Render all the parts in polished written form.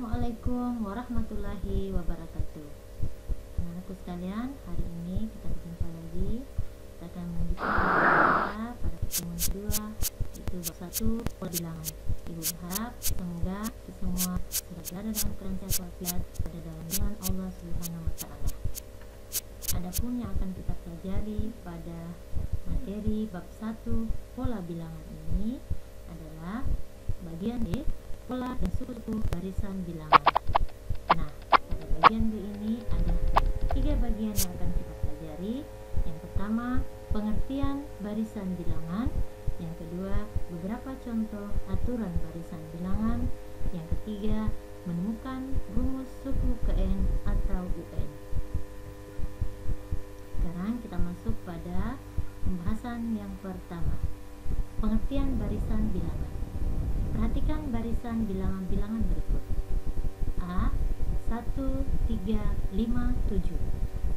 Assalamualaikum warahmatullahi wabarakatuh. Anak-anakku sekalian, hari ini kita berjumpa lagi. Kita akan melanjutkan pada pertemuan kedua, yaitu bab 1 pola bilangan. Ibu berharap semoga kita semua sudah berada dalam keadaan sehat walafiat pada dalam lindungan Allah Subhanahu wa taala. Adapun yang akan kita pelajari pada materi bab 1 pola bilangan ini adalah bagian D, pola dan suku-suku barisan bilangan. Nah, pada bagian B ini ada 3 bagian yang akan kita pelajari. Yang pertama, pengertian barisan bilangan. Yang kedua, beberapa contoh aturan barisan bilangan. Yang ketiga, menemukan rumus suku KN atau UN. Sekarang kita masuk pada pembahasan yang pertama, pengertian barisan bilangan. Perhatikan barisan bilangan-bilangan berikut. A. 1, 3, 5, 7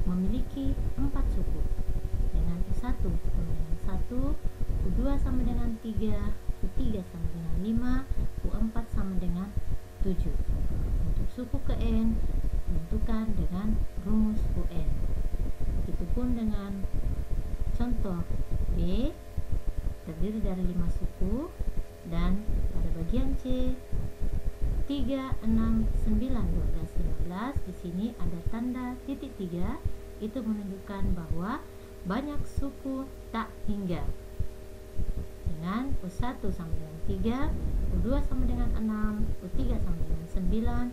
memiliki 4 suku dengan U1 sama dengan 1, U2 sama dengan 3, U3 sama dengan 5, U4 sama dengan 7. Untuk suku KN tentukan dengan rumus UN. Begitupun dengan contoh B, terdiri dari 5 suku, dan pada bagian C 3, 6, 9, 12, 15 di sini ada tanda titik 3, itu menunjukkan bahwa banyak suku tak hingga. Dengan U1 sama dengan 3, U2 sama dengan 6, U3 sama dengan 9,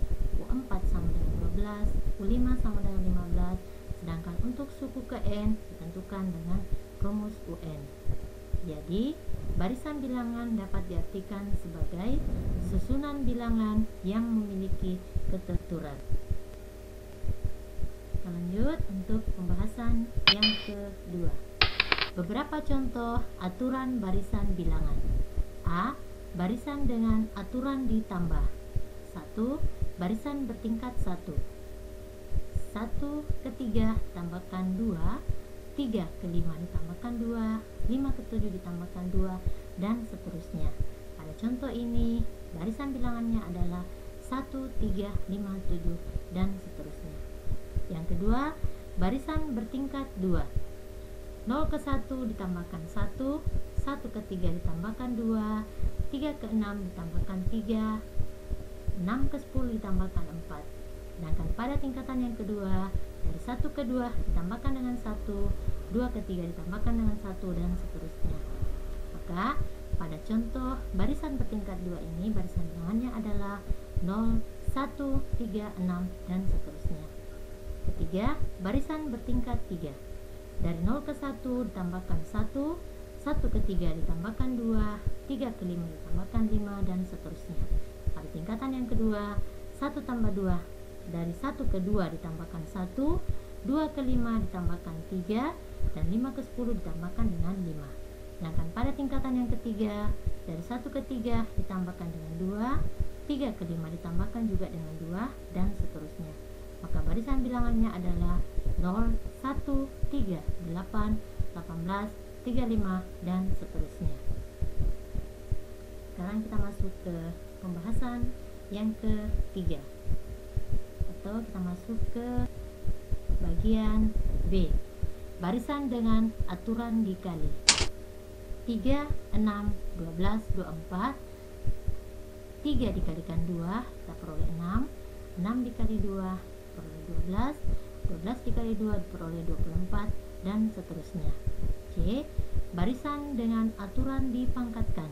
U4 sama dengan 12, U5 sama dengan 15. Sedangkan untuk suku KN ditentukan dengan rumus UN. Jadi, barisan bilangan dapat diartikan sebagai susunan bilangan yang memiliki keteraturan. Kita lanjut untuk pembahasan yang kedua. Beberapa contoh aturan barisan bilangan. A. Barisan dengan aturan ditambah. 1. Barisan bertingkat 1. 1 ke 3 tambahkan 2, 3 ke 5 ditambahkan 2, 5 ke 7 ditambahkan 2, dan seterusnya. Pada contoh ini, barisan bilangannya adalah 1, 3, 5, 7, dan seterusnya. Yang kedua, barisan bertingkat 2. 0 ke 1 ditambahkan 1, 1 ke 3 ditambahkan 2, 3 ke 6 ditambahkan 3, 6 ke 10 ditambahkan 4. Sedangkan pada tingkatan yang kedua, dari 1 ke 2 ditambahkan dengan 1, 2 ke 3 ditambahkan dengan 1, dan seterusnya. Maka pada contoh barisan bertingkat 2 ini, barisan bilangannya adalah 0, 1, 3, 6, dan seterusnya. Ketiga, barisan bertingkat 3. Dari 0 ke 1 ditambahkan 1, 1 ke 3 ditambahkan 2, 3 ke 5 ditambahkan 5, dan seterusnya. Pada tingkatan yang kedua, 1 tambah 2, dari 1 ke 2 ditambahkan 1, 2 ke 5 ditambahkan 3, dan 5 ke 10 ditambahkan dengan 5. Sedangkan pada tingkatan yang ketiga, dari 1 ke 3 ditambahkan dengan 2, 3 ke 5 ditambahkan juga dengan 2, dan seterusnya. Maka barisan bilangannya adalah 0, 1, 3, 8, 18, 35, dan seterusnya. Sekarang kita masuk ke pembahasan yang ketiga, atau kita masuk ke bagian B, barisan dengan aturan dikali. 3, 6, 12, 24, 3 dikalikan 2 kita peroleh 6, 6 dikali 2 peroleh 12, 12 dikali 2 diperoleh 24, dan seterusnya. C. Barisan dengan aturan dipangkatkan.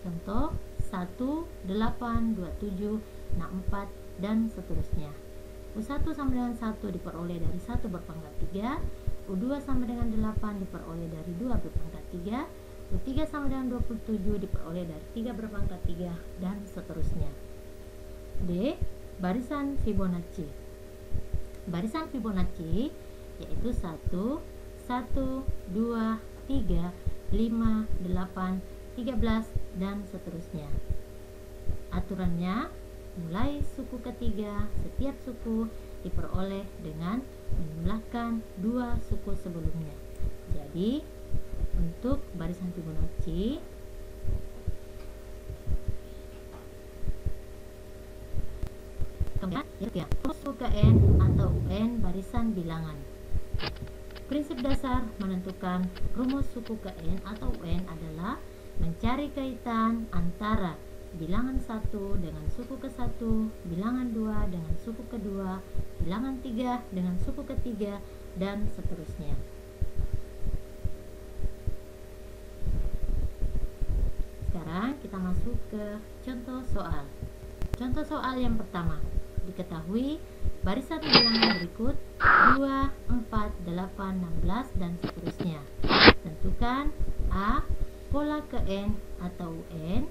Contoh 1, 8, 27, 64, dan seterusnya. U1 sama dengan 1 diperoleh dari 1 berpangkat 3, U2 sama dengan 8 diperoleh dari 2 berpangkat 3, U3 sama dengan 27 diperoleh dari 3 berpangkat 3, dan seterusnya. D. Barisan Fibonacci. Barisan Fibonacci yaitu 1, 1, 2, 3, 5, 8, 13, dan seterusnya. Aturannya, mulai suku ketiga, setiap suku diperoleh dengan menjumlahkan 2 suku sebelumnya. Jadi, untuk barisan Fibonacci Selanjutnya, rumus suku ke N atau UN barisan bilangan. Prinsip dasar menentukan rumus suku ke N atau UN adalah mencari kaitan antara bilangan 1 dengan suku ke-1, bilangan 2 dengan suku kedua, bilangan 3 dengan suku ketiga, dan seterusnya. Sekarang kita masuk ke contoh soal. Contoh soal yang pertama. Diketahui barisan bilangan berikut 2, 4, 8, 16, dan seterusnya. Tentukan A. Pola ke N atau UN,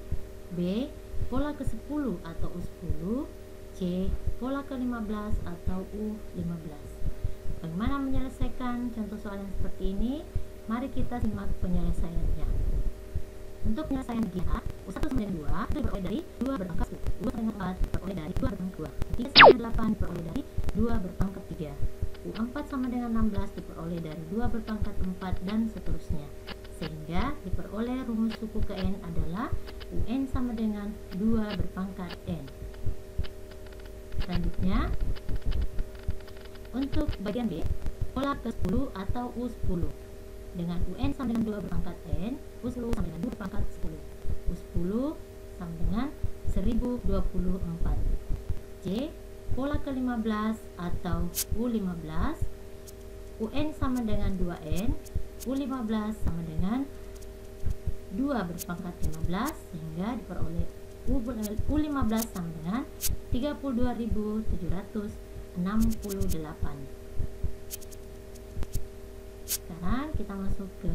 B. Pola ke-10 atau U10, C. Pola ke-15 atau U15. Bagaimana menyelesaikan contoh soal yang seperti ini? Mari kita simak penyelesaiannya. Untuk penyelesaian bagian A, U1 sama dengan 2 itu diperoleh dari 2 berpangkat 1, 2 dengan 4 diperoleh dari 2 berpangkat 2, 3 sama dengan 8 diperoleh dari 2 berpangkat 3, U4 sama dengan 16 diperoleh dari 2 berpangkat 4, dan seterusnya. Sehingga diperoleh rumus suku ke N adalah UN sama dengan 2 berpangkat N. Selanjutnya, untuk bagian B, pola ke-10 atau U10 dengan UN sama dengan 2 berpangkat N, U10 sama dengan 2 berpangkat 10, U10 sama dengan 1024. C. Pola ke-15 atau U15, UN sama dengan 2N, U15 sama dengan 2 berpangkat 15, sehingga diperoleh U15 sama dengan 32.768. Sekarang kita masuk ke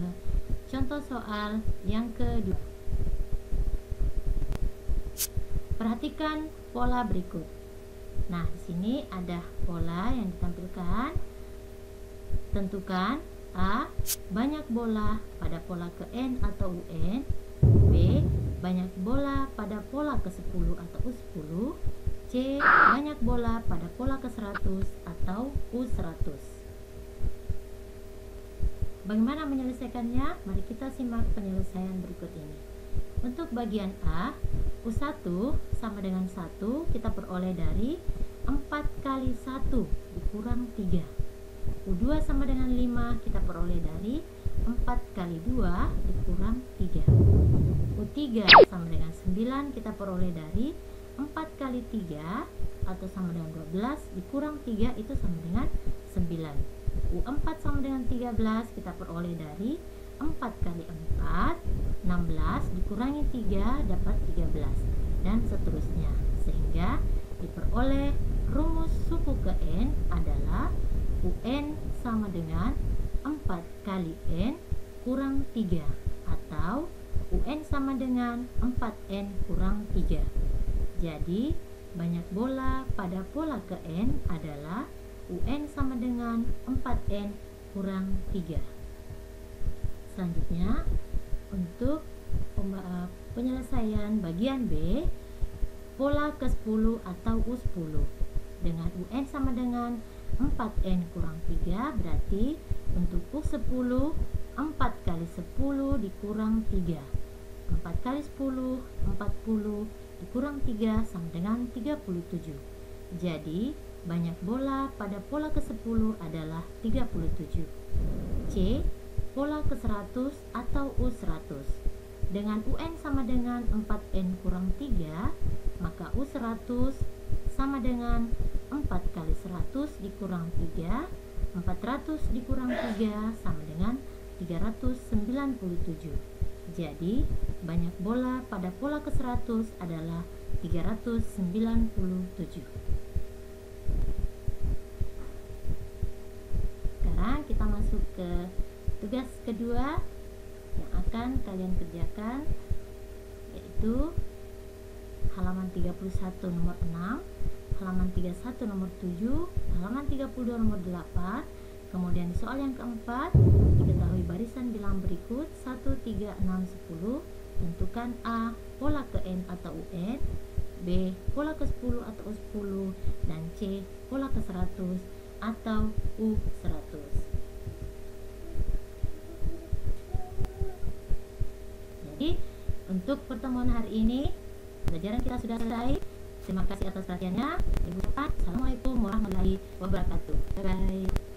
contoh soal yang kedua. Perhatikan pola berikut. Nah, di sini ada pola yang ditampilkan. Tentukan A. Banyak bola pada pola ke N atau UN, B. Banyak bola pada pola ke-10 atau U10, C. Banyak bola pada pola ke-100 atau U100. Bagaimana menyelesaikannya? Mari kita simak penyelesaian berikut ini. Untuk bagian A, U1 sama dengan 1 kita peroleh dari 4 kali 1 dikurang 3. U2 sama dengan 5 kita peroleh dari 4 kali 2 dikurang 3. U3 sama dengan 9 kita peroleh dari 4 kali 3 atau sama dengan 12 dikurang 3 itu sama dengan 9. U4 sama dengan 13 kita peroleh dari 4 kali 4, 16 dikurangi 3 dapat 13, dan seterusnya. Sehingga diperoleh rumus suku ke N adalah UN sama dengan 4 kali N kurang 3 atau UN sama dengan 4N kurang 3. Jadi banyak bola pada pola ke N adalah UN sama dengan 4N kurang 3. Selanjutnya, untuk penyelesaian bagian B, pola ke-10 atau U10 dengan UN sama dengan 4N kurang 3, berarti untuk U10 4 kali 10 dikurang 3, 4 kali 10 40 dikurang 3 sama dengan 37. Jadi banyak bola pada pola ke-10 adalah 37. C. Pola ke-100 atau U100 dengan UN sama dengan 4N kurang 3, maka U100 sama dengan 4 kali 100 dikurang 3, 400 dikurang 3 sama dengan 397. Jadi banyak bola pada pola ke-100 adalah 397. Sekarang kita masuk ke tugas kedua yang akan kalian kerjakan, yaitu halaman 31 nomor 6, halaman 31 nomor 7, halaman 32 nomor 8. Kemudian di soal yang keempat, diketahui barisan bilangan berikut 1, 3, 6, 10. Tentukan A. Pola ke N atau UN, B. Pola ke 10 atau U10, dan C. Pola ke 100 atau U100. Jadi untuk pertemuan hari ini pelajaran kita sudah selesai. Terima kasih atas perhatiannya. Ibu ucapkan Assalamualaikum warahmatullahi wabarakatuh. Bye-bye.